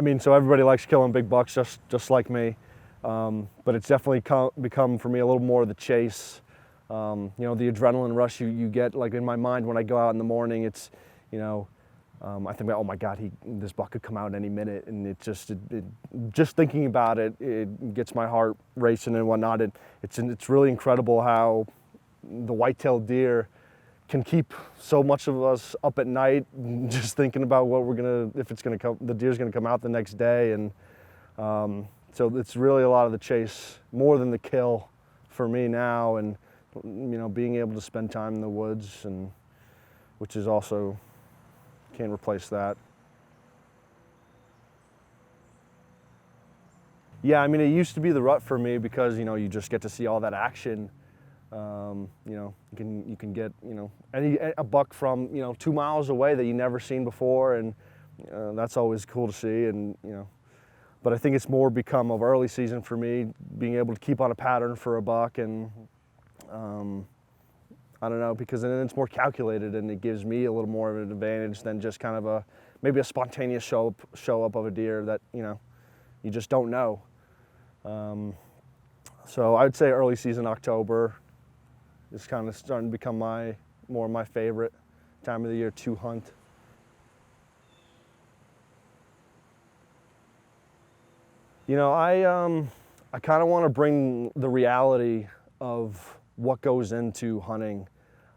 I mean, so everybody likes killing big bucks just like me, but it's definitely become for me a little more of the chase. You know, the adrenaline rush you get, like in my mind when I go out in the morning, it's, you know, I think, oh my God, this buck could come out any minute, and just thinking about it, it gets my heart racing and whatnot. It's really incredible how the white-tailed deer can keep so much of us up at night, just thinking about if the deer's gonna come out the next day, and so it's really a lot of the chase more than the kill for me now, and you know, being able to spend time in the woods, and which is also can't replace that. Yeah, I mean, it used to be the rut for me because, you know, you just get to see all that action. You know, you can get, you know, a buck from, you know, 2 miles away that you never seen before, and that's always cool to see. And you know, but I think it's more become of early season for me, being able to keep on a pattern for a buck, and I don't know, because then it's more calculated and it gives me a little more of an advantage than just kind of maybe a spontaneous show up of a deer that, you know, you just don't know. So I'd say early season October is kind of starting to become more my favorite time of the year to hunt. You know, I kind of want to bring the reality of what goes into hunting.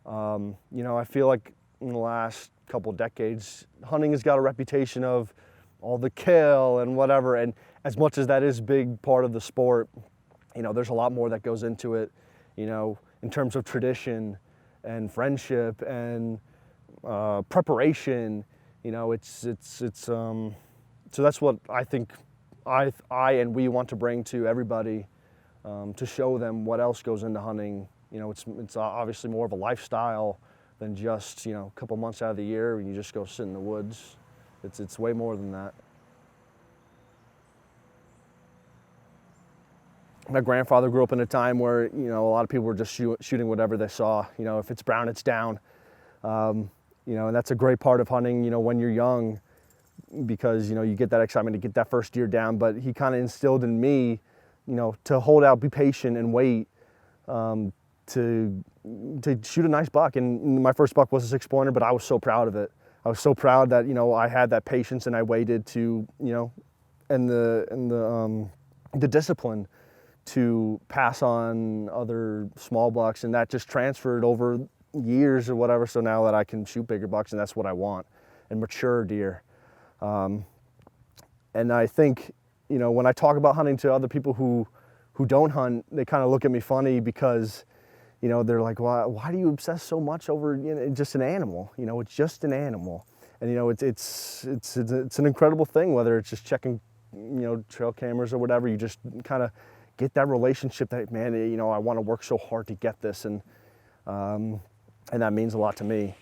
You know, I feel like in the last couple decades, hunting has got a reputation of all the kill and whatever, and as much as that is a big part of the sport, you know, there's a lot more that goes into it, you know, in terms of tradition and friendship and preparation. You know, so that's what I think I and we want to bring to everybody, to show them what else goes into hunting. You know, it's obviously more of a lifestyle than just, you know, a couple months out of the year when you just go sit in the woods. It's way more than that. My grandfather grew up in a time where, you know, a lot of people were just shooting whatever they saw. You know, if it's brown, it's down. You know, and that's a great part of hunting, you know, when you're young, because, you know, you get that excitement to get that first deer down. But he kind of instilled in me, you know, to hold out, be patient, and wait, to shoot a nice buck. And my first buck was a 6-pointer, but I was so proud of it. I was so proud that, you know, I had that patience and I waited to, you know, and the discipline to pass on other small bucks, and that just transferred over years or whatever. So now that I can shoot bigger bucks, and that's what I want, and mature deer. And I think, you know, when I talk about hunting to other people who don't hunt, they kind of look at me funny because, you know, they're like, why do you obsess so much over, you know, just an animal? You know, it's just an animal. And, you know, it's an incredible thing, whether it's just checking, you know, trail cameras or whatever. You just kind of get that relationship that, man, you know, I want to work so hard to get this, and that means a lot to me.